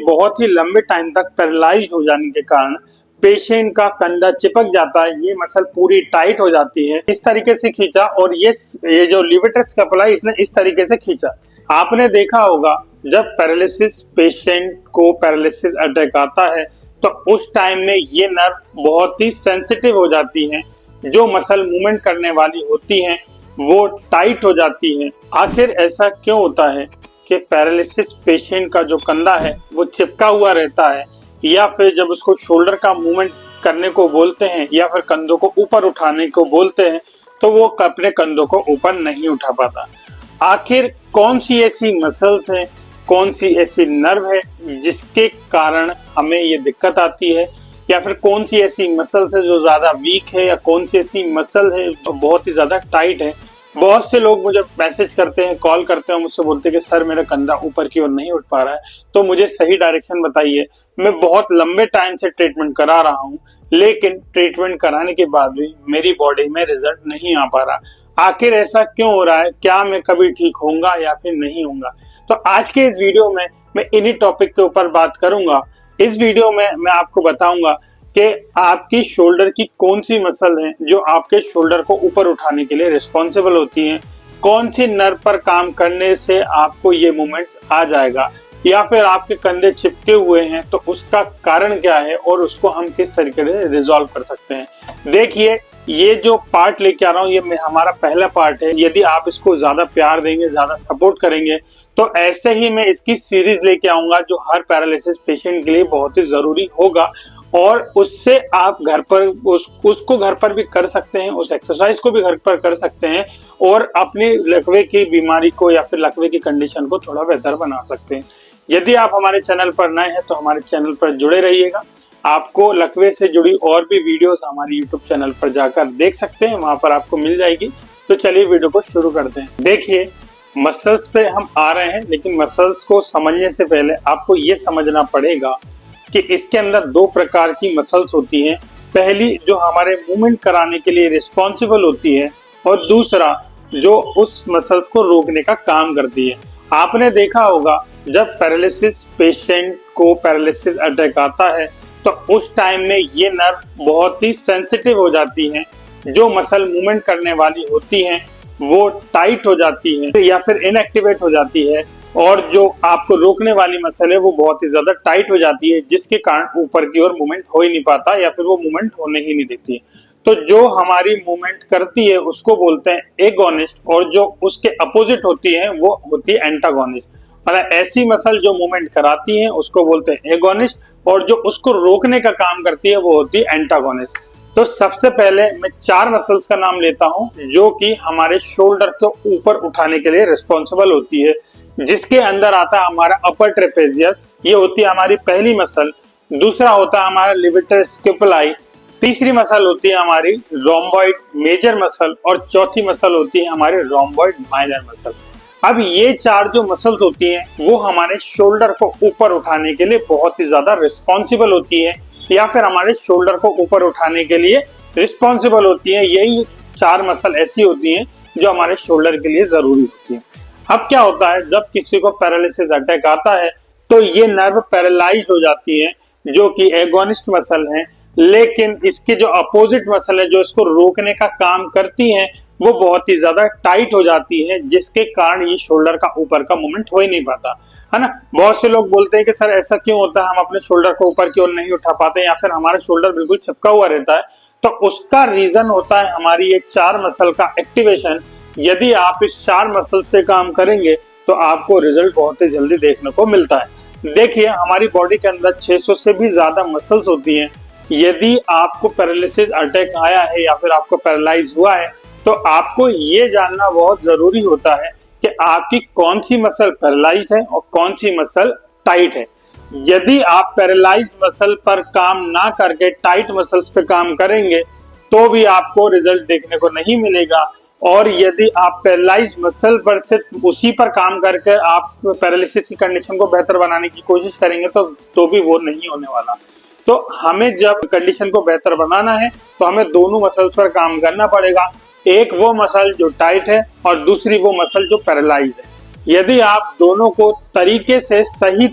बहुत ही लंबे टाइम तक पैरालाइज हो जाने के कारण पेशेंट का कंधा चिपक जाता है, ये मसल पूरी टाइट हो जाती है। इस तरीके से खींचा और ये जो लिवेटर स्कैपुला है इसने इस तरीके से खींचा। आपने देखा होगा जब पैरालिसिस पेशेंट को पैरालिसिस अटैक आता है तो उस टाइम में ये नर्व बहुत ही सेंसिटिव हो जाती है, जो मसल मूवमेंट करने वाली होती हैं वो टाइट हो जाती है। आखिर ऐसा क्यों होता है कि पैरालिसिस पेशेंट का जो कंधा है वो चिपका हुआ रहता है, या फिर जब उसको शोल्डर का मूवमेंट करने को बोलते हैं या फिर कंधों को ऊपर उठाने को बोलते हैं तो वो अपने कंधों को ऊपर नहीं उठा पाता। आखिर कौन सी ऐसी मसल्स हैं, कौन सी ऐसी नर्व है जिसके कारण हमें ये दिक्कत आती है, या फिर कौन सी ऐसी मसल्स है जो ज्यादा वीक है, या कौन सी ऐसी मसल है जो बहुत ही ज्यादा टाइट है। बहुत से लोग मुझे मैसेज करते हैं, कॉल करते हैं, मुझसे बोलते हैं कि सर मेरा कंधा ऊपर की ओर नहीं उठ पा रहा है, तो मुझे सही डायरेक्शन बताइए। मैं बहुत लंबे टाइम से ट्रीटमेंट करा रहा हूँ, लेकिन ट्रीटमेंट कराने के बाद भी मेरी बॉडी में रिजल्ट नहीं आ पा रहा। आखिर ऐसा क्यों हो रहा है? क्या मैं कभी ठीक होऊंगा या फिर नहीं होऊंगा? तो आज के इस वीडियो में मैं इन्हीं टॉपिक के ऊपर बात करूंगा। इस वीडियो में मैं आपको बताऊंगा कि आपकी शोल्डर की कौन सी मसल है जो आपके शोल्डर को ऊपर उठाने के लिए रिस्पॉन्सिबल होती है, कौन सी नर्व पर काम करने से आपको ये मूवमेंट्स आ जाएगा, या फिर आपके कंधे चिपके हुए हैं तो उसका कारण क्या है और उसको हम किस तरीके से रिजॉल्व कर सकते हैं। देखिए, ये जो पार्ट लेके आ रहा हूँ ये हमारा पहला पार्ट है। यदि आप इसको ज्यादा प्यार देंगे, ज्यादा सपोर्ट करेंगे तो ऐसे ही मैं इसकी सीरीज लेके आऊंगा जो हर पैरालिसिस पेशेंट के लिए बहुत ही जरूरी होगा, और उससे आप घर पर उसको घर पर भी कर सकते हैं, उस एक्सरसाइज को भी घर पर कर सकते हैं और अपने लकवे की बीमारी को या फिर लकवे की कंडीशन को थोड़ा बेहतर बना सकते हैं। यदि आप हमारे चैनल पर नए हैं तो हमारे चैनल पर जुड़े रहिएगा। आपको लकवे से जुड़ी और भी वीडियोस हमारे यूट्यूब चैनल पर जाकर देख सकते हैं, वहां पर आपको मिल जाएगी। तो चलिए वीडियो को शुरू करते हैं। देखिए, मसल्स पे हम आ रहे हैं, लेकिन मसल्स को समझने से पहले आपको ये समझना पड़ेगा कि इसके अंदर दो प्रकार की मसल्स होती हैं। पहली जो हमारे मूवमेंट कराने के लिए रिस्पॉन्सिबल होती है, और दूसरा जो उस मसल्स को रोकने का काम करती है। आपने देखा होगा जब पैरालिसिस पेशेंट को पैरालिसिस अटैक आता है तो उस टाइम में ये नर्व बहुत ही सेंसिटिव हो जाती हैं, जो मसल मूवमेंट करने वाली होती हैं वो टाइट हो जाती है या फिर इनएक्टिवेट हो जाती है, और जो आपको रोकने वाली मसल है वो बहुत ही ज्यादा टाइट हो जाती है, जिसके कारण ऊपर की ओर मूवमेंट हो ही नहीं पाता या फिर वो मूवमेंट होने ही नहीं देती। तो जो हमारी मूवमेंट करती है उसको बोलते हैं एगोनिस्ट, और जो उसके अपोजिट होती है वो होती है एंटागोनिस्ट। मतलब ऐसी मसल जो मूवमेंट कराती है उसको बोलते हैं एगोनिस्ट, और जो उसको रोकने का काम करती है वो होती है एंटागोनिस्ट। तो सबसे पहले मैं 4 मसल्स का नाम लेता हूं जो कि हमारे शोल्डर को ऊपर उठाने के लिए रिस्पॉन्सिबल होती है, जिसके अंदर आता है हमारा अपर ट्रेपेजियस, ये होती है हमारी पहली मसल। दूसरा होता है हमारा लिवेटर स्कैपुलाई। तीसरी मसल होती है हमारी रोम्बॉइड मेजर मसल, और चौथी मसल होती है हमारी रोम्बॉइड माइनर मसल। अब ये 4 जो मसल्स होती हैं वो हमारे शोल्डर को ऊपर उठाने के लिए बहुत ही ज्यादा रिस्पॉन्सिबल होती है, या फिर हमारे शोल्डर को ऊपर उठाने के लिए रिस्पॉन्सिबल होती है। यही 4 मसल ऐसी होती हैं जो हमारे शोल्डर के लिए जरूरी होती है। अब क्या होता है जब किसी को पैरालिसिस अटैक आता है तो ये नर्व पैरालाइज हो जाती है, जो कि एगोनिस्ट मसल है, लेकिन इसके जो अपोजिट मसल है जो इसको रोकने का काम करती है वो बहुत ही ज्यादा टाइट हो जाती है, जिसके कारण ये शोल्डर का ऊपर का मूवमेंट हो ही नहीं पाता, है ना। बहुत से लोग बोलते हैं कि सर ऐसा क्यों होता है, हम अपने शोल्डर को ऊपर की ओर नहीं उठा पाते या फिर हमारा शोल्डर बिल्कुल चिपका हुआ रहता है। तो उसका रीजन होता है हमारी ये 4 मसल का एक्टिवेशन। यदि आप इस 4 मसल्स पे काम करेंगे तो आपको रिजल्ट बहुत ही जल्दी देखने को मिलता है। देखिए, हमारी बॉडी के अंदर 600 से भी ज्यादा मसल्स होती हैं। यदि आपको पैरालिसिस अटैक आया है या फिर आपको पैरालाइज हुआ है तो आपको ये जानना बहुत जरूरी होता है कि आपकी कौन सी मसल पैरालाइज है और कौन सी मसल टाइट है। यदि आप पैरालाइज मसल पर काम ना करके टाइट मसल्स पे काम करेंगे तो भी आपको रिजल्ट देखने को नहीं मिलेगा, और यदि आप पैरालाइज मसल पर सिर्फ उसी पर काम करके आप पैरालिसिस की कंडीशन को बेहतर बनाने की कोशिश करेंगे तो भी वो नहीं होने वाला। तो हमें जब कंडीशन को बेहतर बनाना है तो हमें दोनों मसल्स पर काम करना पड़ेगा। एक वो मसल जो टाइट है और दूसरी वो मसल जो पैरालाइज है। यदि आप दोनों को सही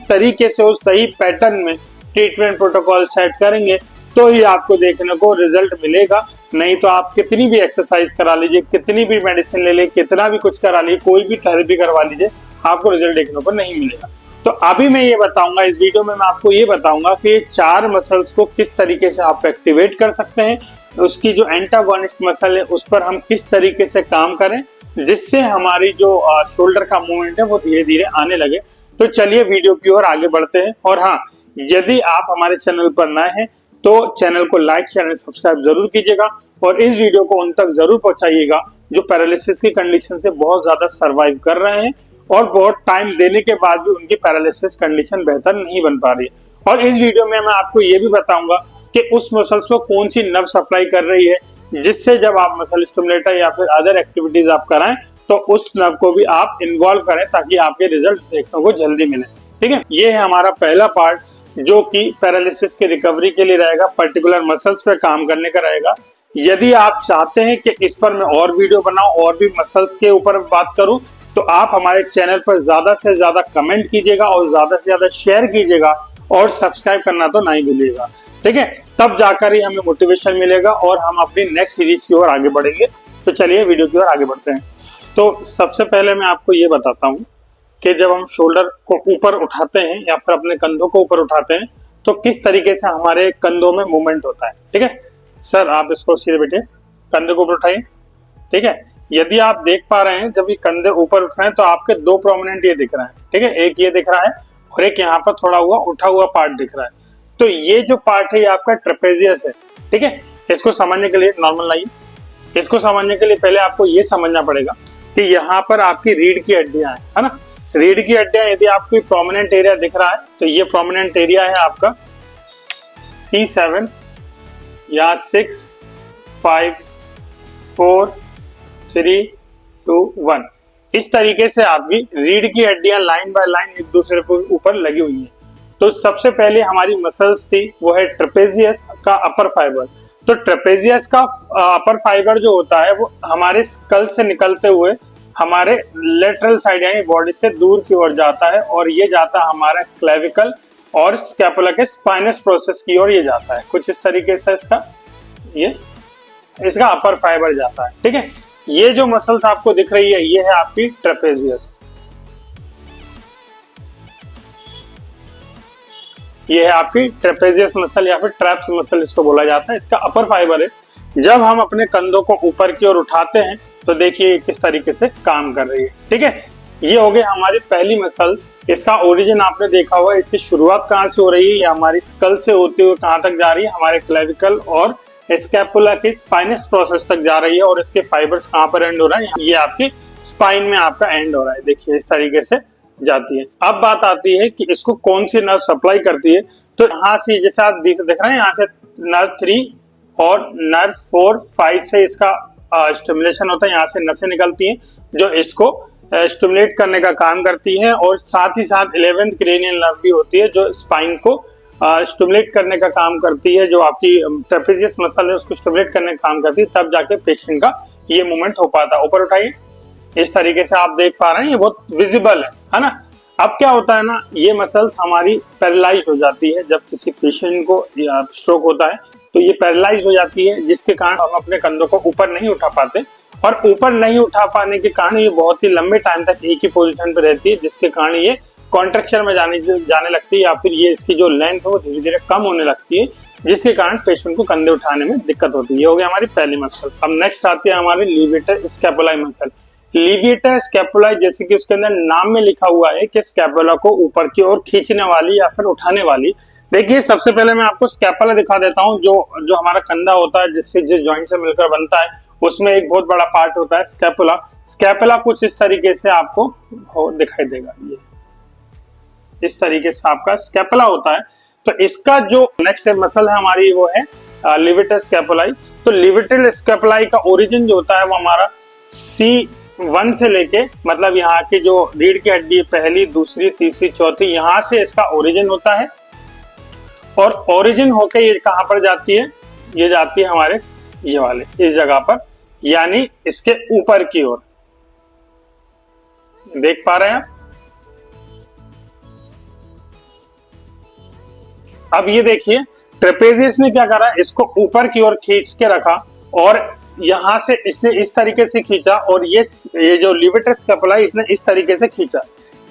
तरीके से और सही पैटर्न में ट्रीटमेंट प्रोटोकॉल सेट करेंगे तो ही आपको देखने को रिजल्ट मिलेगा। नहीं तो आप कितनी भी एक्सरसाइज करा लीजिए, कितनी भी मेडिसिन ले लीजिए, कितना भी कुछ करा लीजिए, कोई भी थेरेपी करवा लीजिए, आपको रिजल्ट देखने को नहीं मिलेगा। तो अभी मैं ये बताऊंगा, इस वीडियो में मैं आपको ये बताऊंगा कि 4 मसल्स को किस तरीके से आप एक्टिवेट कर सकते हैं, उसकी जो एंटागोनिस्ट मसल है उस पर हम किस तरीके से काम करें जिससे हमारी जो शोल्डर का मूवमेंट है वो धीरे धीरे आने लगे। तो चलिए वीडियो की ओर आगे बढ़ते हैं। और हाँ, यदि आप हमारे चैनल पर नए हैं तो चैनल को लाइक शेयर सब्सक्राइब जरूर कीजिएगा और इस वीडियो को उन तक जरूर पहुंचाइएगा जो पैरालिसिस की कंडीशन से बहुत ज्यादा सर्वाइव कर रहे हैं और बहुत टाइम देने के बाद भी उनकी पैरालिसिस कंडीशन बेहतर नहीं बन पा रही है। और इस वीडियो में मैं आपको ये भी बताऊंगा कि उस मसल्स को कौन सी नर्व सप्लाई कर रही है जिससे जब आप मसल स्टिमुलेटर या फिर अदर एक्टिविटीज आप कराएं तो उस नर्व को भी आप इन्वॉल्व करें ताकि आपके रिजल्ट देखने को जल्दी मिले। ठीक है, ये है हमारा पहला पार्ट जो कि पैरालिसिस की रिकवरी के लिए रहेगा, पर्टिकुलर मसल्स पे काम करने का रहेगा। यदि आप चाहते हैं कि इस पर मैं और वीडियो बनाऊं और भी मसल्स के ऊपर बात करूं तो आप हमारे चैनल पर ज्यादा से ज्यादा कमेंट कीजिएगा और ज्यादा से ज्यादा शेयर कीजिएगा और सब्सक्राइब करना तो नहीं भूलिएगा। ठीक है, तब जाकर ही हमें मोटिवेशन मिलेगा और हम अपनी नेक्स्ट सीरीज की ओर आगे बढ़ेंगे। तो चलिए वीडियो की ओर आगे बढ़ते हैं। तो सबसे पहले मैं आपको ये बताता हूँ कि जब हम शोल्डर को ऊपर उठाते हैं या फिर अपने कंधों को ऊपर उठाते हैं तो किस तरीके से हमारे कंधों में मूवमेंट होता है। ठीक है सर, आप इसको सीधे बैठे कंधे को ऊपर उठाइए। ठीक है, यदि आप देख पा रहे हैं जब ये कंधे ऊपर उठ रहे हैं तो आपके 2 प्रोमिनेंट ये दिख रहे हैं। ठीक है, एक ये दिख रहा है और एक यहाँ पर थोड़ा हुआ उठा हुआ पार्ट दिख रहा है। तो ये जो पार्ट है ये आपका ट्रेपेजियस है। ठीक है, इसको समझने के लिए नॉर्मल लाइए। इसको समझने के लिए पहले आपको ये समझना पड़ेगा कि यहाँ पर आपकी रीढ़ की हड्डियां है ना। रीढ़ की हड्डियां यदि आपको प्रोमिनेंट एरिया दिख रहा है तो ये प्रोमिनेंट एरिया है आपका C7 या 6 5 4 3 2 1। इस तरीके से आपकी रीढ़ की हड्डियां लाइन बाय लाइन एक दूसरे के ऊपर लगी हुई हैं। तो सबसे पहले हमारी मसल्स थी वो है ट्रेपेजियस का अपर फाइबर। तो ट्रेपेजियस का अपर फाइबर जो होता है वो हमारे स्कल से निकलते हुए हमारे लेटरल साइड यानी बॉडी से दूर की ओर जाता है और ये जाता है हमारा क्लेविकल और स्कैपुला के स्पाइनस प्रोसेस की ओर ये जाता है। कुछ इस तरीके से इसका अपर फाइबर जाता है। ठीक है, ये जो मसल्स आपको दिख रही है ये है आपकी ट्रेपेजियस। ये है आपकी ट्रेपेजियस मसल या फिर ट्रैप्स मसल इसको बोला जाता है। इसका अपर फाइबर है। जब हम अपने कंधों को ऊपर की ओर उठाते हैं तो देखिए किस तरीके से काम कर रही है। ठीक है, ये हो गई हमारी पहली मसल। इसका ओरिजिन आपने देखा हुआ, इसकी शुरुआत कहाँ से हो रही है, ये हमारी स्कल से होते हुए कहाँ तक जा रही है, हमारे क्लेविकल और स्कैपुला के स्पाइनस प्रोसेस तक जा रही है और इसके फाइबर्स कहाँ पर एंड हो रहा है, ये आपकी स्पाइन में आपका एंड हो रहा है। देखिए इस तरीके से जाती है। अब बात आती है कि इसको कौन सी नर्व सप्लाई करती है। तो यहाँ से जैसे आप देख रहे हैं, यहाँ से नर्व 3 और नर्व 4 5 से इसका स्टिमुलेशन होता है। यहाँ से नसें निकलती हैं जो इसको स्टिमुलेट करने का काम करती है और साथ ही साथ 11th क्रेनियल नर्व भी होती है जो स्पाइन को स्टिमुलेट करने का काम करती है। जो आपकी ट्रेपेजियस मसल है उसको स्टिमुलेट करने का काम करती है, तब जाके पेशेंट का ये मूवमेंट हो पाता है। ऊपर उठाइए, इस तरीके से आप देख पा रहे हैं, ये बहुत विजिबल है ना। अब क्या होता है ना, ये मसल्स हमारी पैरालाइज हो जाती है। जब किसी पेशेंट को स्ट्रोक होता है तो ये पैरालाइज हो जाती है जिसके कारण हम अपने कंधों को ऊपर नहीं उठा पाते और ऊपर नहीं उठा पाने के कारण ये बहुत ही लंबे टाइम तक एक ही पोजीशन पे रहती है जिसके कारण ये कॉन्ट्रेक्शन में जाने लगती है या फिर ये इसकी जो लेंथ है वो धीरे धीरे कम होने लगती है जिसके कारण पेशेंट को कंधे उठाने में दिक्कत होती है। ये हो गई हमारी पहली मसल। अब नेक्स्ट आती है हमारी लिवेटर स्कैपुलाई मसल। लिवेटर स्कैपुलाई जैसे कि उसके अंदर नाम में लिखा हुआ है कि स्कैपुला को ऊपर की ओर खींचने वाली या फिर उठाने वाली। देखिए सबसे पहले मैं आपको स्कैपुला दिखा देता हूँ। जो हमारा कंधा होता है जिस जॉइंट से मिलकर बनता है उसमें एक बहुत बड़ा पार्ट होता है स्कैपुला। स्कैपुला कुछ इस तरीके से आपको दिखाई देगा, ये इस तरीके से आपका स्कैपुला होता है। तो इसका जो नेक्स्ट मसल है हमारी वो है लिवेटर स्कैपुलाई। तो लिवेटर स्कैपुलाई का ओरिजिन जो होता है वो हमारा C1 से लेके मतलब यहाँ की जो रीढ़ की हड्डी पहली दूसरी तीसरी चौथी यहाँ से इसका ओरिजिन होता है और ओरिजिन होके ये कहाँ पर जाती है, ये जाती है हमारे ये वाले इस जगह पर यानी इसके ऊपर की ओर। देख पा रहे हैं? अब ये देखिए ट्रेपेजियस ने क्या करा, इसको ऊपर की ओर खींच के रखा और यहां से इसने इस तरीके से खींचा और ये जो लिवेटर स्कैपुला इसने इस तरीके से खींचा।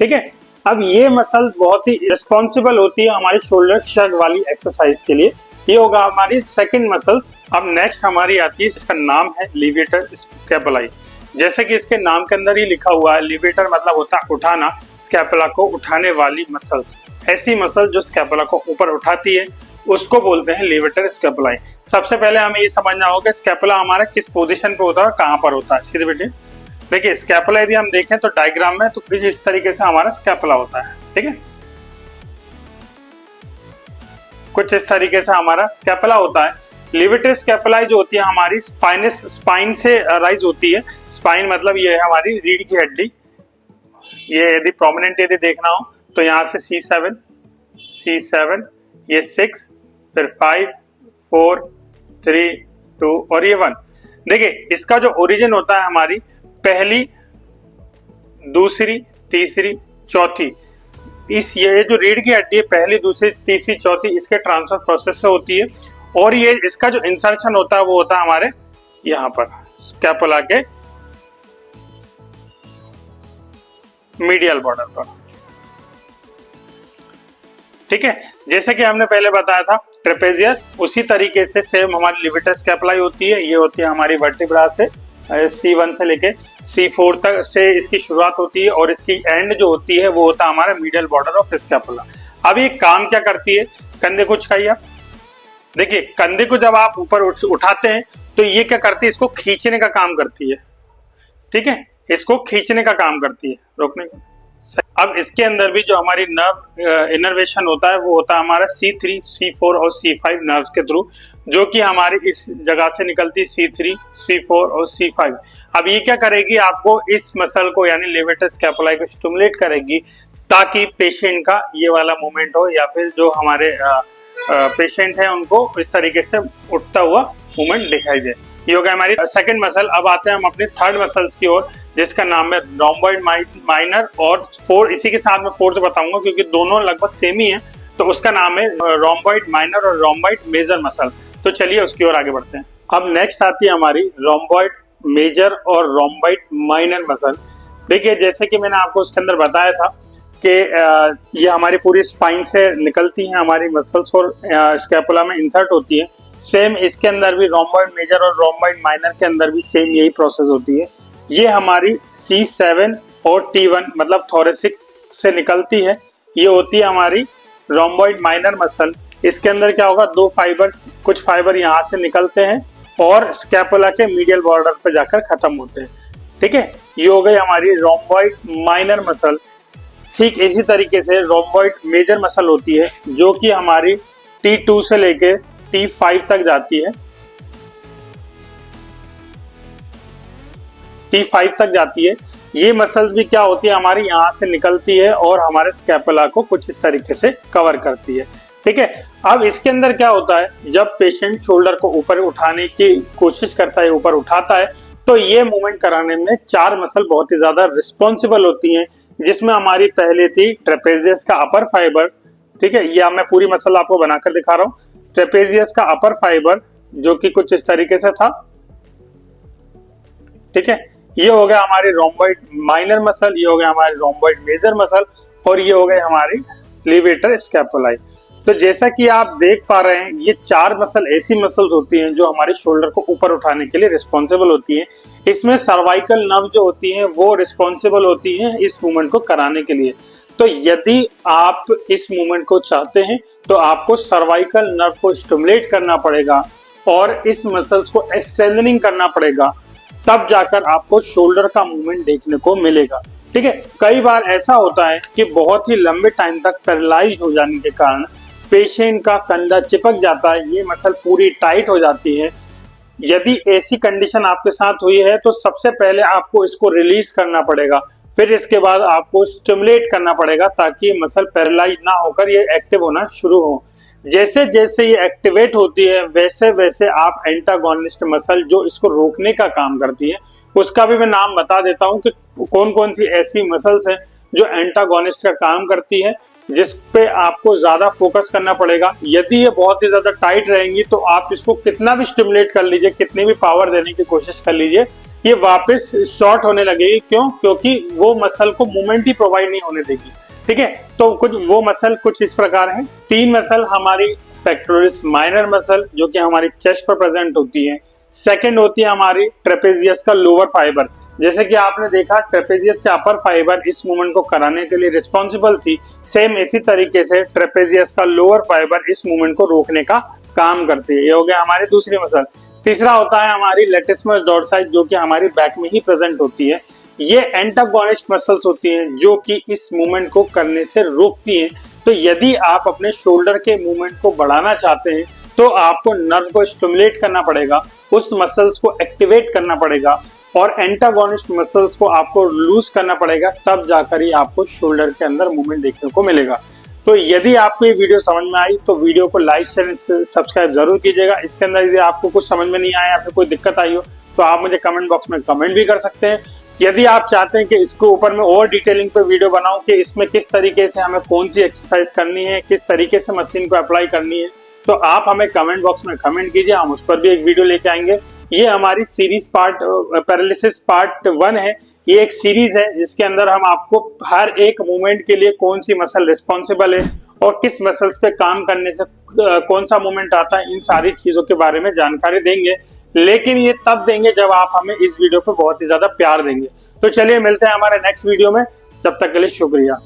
ठीक है, अब ये मसल बहुत ही रिस्पॉन्सिबल होती है हमारी शोल्डर शग वाली एक्सरसाइज के लिए। ये होगा हमारी सेकंड मसल्स। अब नेक्स्ट हमारी आती है, इसका नाम है लिवेटर स्कैपुलाई। जैसे कि इसके नाम के अंदर ही लिखा हुआ है, लिवेटर मतलब होता है उठाना, स्कैपुला को उठाने वाली मसल्स। ऐसी मसल जो स्कैपुला को ऊपर उठाती है उसको बोलते हैं लिवेटर स्कैपुलाई। सबसे पहले हमें ये समझना होगा स्कैपुला हमारा किस पोजीशन पे होता है, कहां पर होता है। सीधे बेटे देखिए स्कैपुला यदि हम देखें तो डायग्राम में, तो इस तरीके से हमारा स्कैपुला होता है। ठीक है, कुछ इस तरीके से हमारा स्कैपुला होता है। लिवेटर स्कैपुलाई जो होती है हमारी स्पाइन से राइज होती है। स्पाइन मतलब ये है हमारी रीढ़ की हड्डी। ये यदि प्रोमिनेंट यदि देखना हो तो यहाँ से C7, ये 6, फिर 5, 4, 3, 2 और ये 1। देखिए इसका जो ओरिजिन होता है हमारी पहली, दूसरी, तीसरी, चौथी, इस ये जो रीढ़ की हड्डी है पहली, दूसरी, तीसरी, चौथी, इसके ट्रांसफर प्रोसेस से होती है। और ये इसका जो इंसर्शन होता है वो होता है हमारे यहाँ पर स्कैपुला के मीडियल बॉर्डर पर। ठीक है, जैसे कि हमने पहले बताया था ट्रेपेजियस, उसी तरीके से सेम हमारी लिवेटर स्कैपुलाई होती है। ये होती है हमारी वर्टिब्रा से C1 से लेके C4 तक से इसकी शुरुआत होती है और इसकी एंड जो होती है वो होता है हमारा मीडियल बॉर्डर ऑफ स्कैपुला। अब ये काम क्या करती है, कंधे को उठाइए आप। देखिए कंधे को जब आप ऊपर उठाते हैं तो ये क्या करती है, इसको खींचने का काम करती है। ठीक है, इसको खींचने का काम करती है, रोकने का। अब इसके अंदर भी जो हमारी नर्व इनर्वेशन होता है वो होता है हमारा C3, C4 और C5 नर्व्स के थ्रू, जो कि हमारी इस जगह से निकलती है C3, C4 और C5। अब ये क्या करेगी, आपको इस मसल को यानी लिवेटर स्कैपुलाई को स्टिमुलेट करेगी ताकि पेशेंट का ये वाला मूवमेंट हो, या फिर जो हमारे पेशेंट है उनको इस तरीके से उठता हुआ मूवमेंट दिखाई दे। ये हो गया हमारी सेकंड मसल। अब आते हैं हम अपनी थर्ड मसल्स की ओर, जिसका नाम है रोम्बॉइड माइनर और फोर, इसी के साथ में फोर्थ बताऊंगा क्योंकि दोनों लगभग सेम ही है। तो उसका नाम है रोम्बॉइड माइनर और रोम्बॉइड मेजर मसल। तो चलिए उसकी ओर आगे बढ़ते हैं। अब नेक्स्ट आती है हमारी रोम्बॉइड मेजर और रोम्बॉइड माइनर मसल। देखिए जैसे कि मैंने आपको उसके अंदर बताया था कि ये हमारी पूरी स्पाइन से निकलती हैं हमारी मसल्स और स्कैपुला में इंसर्ट होती है। सेम इसके अंदर भी रोम्बॉइड मेजर और रोम्बॉइड माइनर के अंदर भी सेम यही प्रोसेस होती है। ये हमारी C7 और T1 मतलब थोरेसिक से निकलती है। ये होती है हमारी रोम्बॉइड माइनर मसल। इसके अंदर क्या होगा, दो फाइबर्स, कुछ फाइबर यहाँ से निकलते हैं और स्कैपुला के मीडियल बॉर्डर पर जाकर खत्म होते हैं। ठीक है, ये हो गई हमारी रोम्बॉइड माइनर मसल। ठीक इसी तरीके से रोम्बॉइड मेजर मसल होती है जो कि हमारी T2 से लेके T5 तक जाती है, T5 तक जाती है। ये मसल्स भी क्या होती है, हमारी यहाँ से निकलती है और हमारे स्कैपुला को कुछ इस तरीके से कवर करती है। ठीक है, अब इसके अंदर क्या होता है, जब पेशेंट शोल्डर को ऊपर उठाने की कोशिश करता है, ऊपर उठाता है, तो ये मूवमेंट कराने में चार मसल बहुत ही ज्यादा रिस्पॉन्सिबल होती हैं, जिसमें हमारी पहले थी ट्रेपेजियस का अपर फाइबर। ठीक है, ये मैं पूरी मसल आपको बनाकर दिखा रहा हूँ। ट्रेपेजियस का अपर फाइबर जो कि कुछ इस तरीके से था। ठीक है, ये हो गया हमारी रोम्बॉइड माइनर मसल, ये हो गया हमारी रोम्बॉइड मेजर मसल और ये हो गई हमारी लिवेटर स्कैपुलाई। तो जैसा कि आप देख पा रहे हैं, ये चार मसल ऐसी मसल्स होती हैं जो हमारे शोल्डर को ऊपर उठाने के लिए रिस्पॉन्सिबल होती हैं। इसमें सर्वाइकल नर्व जो होती हैं वो रिस्पॉन्सिबल होती हैं इस मूवमेंट को कराने के लिए। तो यदि आप इस मूवमेंट को चाहते हैं तो आपको सर्वाइकल नर्व को स्टिमुलेट करना पड़ेगा और इस मसल्स को स्ट्रेंथनिंग करना पड़ेगा, तब जाकर आपको शोल्डर का मूवमेंट देखने को मिलेगा। ठीक है, कई बार ऐसा होता है कि बहुत ही लंबे टाइम तक पैरालाइज हो जाने के कारण पेशेंट का कंधा चिपक जाता है, ये मसल पूरी टाइट हो जाती है। यदि ऐसी कंडीशन आपके साथ हुई है तो सबसे पहले आपको इसको रिलीज करना पड़ेगा, फिर इसके बाद आपको स्टिमुलेट करना पड़ेगा ताकि ये मसल पैरालाइज ना होकर ये एक्टिव होना शुरू हो। जैसे जैसे ये एक्टिवेट होती है वैसे वैसे आप एंटागोनिस्ट मसल जो इसको रोकने का काम करती है उसका भी मैं नाम बता देता हूँ कि कौन कौन सी ऐसी मसल्स हैं जो एंटागोनिस्ट का काम करती है, जिस पे आपको ज्यादा फोकस करना पड़ेगा। यदि ये बहुत ही ज्यादा टाइट रहेंगी तो आप इसको कितना भी स्टिमुलेट कर लीजिए, कितनी भी पावर देने की कोशिश कर लीजिए, ये वापस शॉर्ट होने लगेगी। क्यों? क्योंकि वो मसल को मूवमेंट ही प्रोवाइड नहीं होने देगी। ठीक है, तो कुछ वो मसल कुछ इस प्रकार है। 3 मसल हमारी पेक्टोरल्स माइनर मसल जो कि हमारी चेस्ट पर प्रेजेंट होती है। सेकंड होती है हमारी ट्रेपेजियस का लोअर फाइबर। जैसे कि आपने देखा ट्रेपेजियस का अपर फाइबर इस मूवमेंट को कराने के लिए रिस्पॉन्सिबल थी, सेम इसी तरीके से ट्रेपेजियस का लोअर फाइबर इस मूवमेंट को रोकने का काम करती है। ये हो गया हमारी दूसरी मसल। तीसरा होता है हमारी लेटिसिमस डॉर्साई जो कि हमारी बैक में ही प्रेजेंट होती है। ये एंटागोनिस्ट मसल्स होती हैं जो कि इस मूवमेंट को करने से रोकती हैं। तो यदि आप अपने शोल्डर के मूवमेंट को बढ़ाना चाहते हैं तो आपको नर्व को स्टिमुलेट करना पड़ेगा, उस मसल्स को एक्टिवेट करना पड़ेगा और एंटागोनिस्ट मसल्स को आपको लूज करना पड़ेगा, तब जाकर ही आपको शोल्डर के अंदर मूवमेंट देखने को मिलेगा। तो यदि आपको ये वीडियो समझ में आई तो वीडियो को लाइक शेयर सब्सक्राइब जरूर कीजिएगा। इसके अंदर यदि आपको कुछ समझ में नहीं आया या फिर कोई दिक्कत आई हो तो आप मुझे कमेंट बॉक्स में कमेंट भी कर सकते हैं। यदि आप चाहते हैं कि इसके ऊपर मैं और डिटेलिंग पे वीडियो बनाऊं कि इसमें किस तरीके से हमें कौन सी एक्सरसाइज करनी है, किस तरीके से मशीन को अप्लाई करनी है, तो आप हमें कमेंट बॉक्स में कमेंट कीजिए, हम उस पर भी एक वीडियो लेके आएंगे। ये हमारी सीरीज पार्ट पैरालिसिस पार्ट 1 है। ये एक सीरीज है जिसके अंदर हम आपको हर एक मूवमेंट के लिए कौन सी मसल रिस्पॉन्सिबल है और किस मसल्स पे काम करने से कौन सा मूवमेंट आता है, इन सारी चीजों के बारे में जानकारी देंगे। लेकिन ये तब देंगे जब आप हमें इस वीडियो पे बहुत ही ज्यादा प्यार देंगे। तो चलिए मिलते हैं हमारे नेक्स्ट वीडियो में, तब तक के लिए शुक्रिया।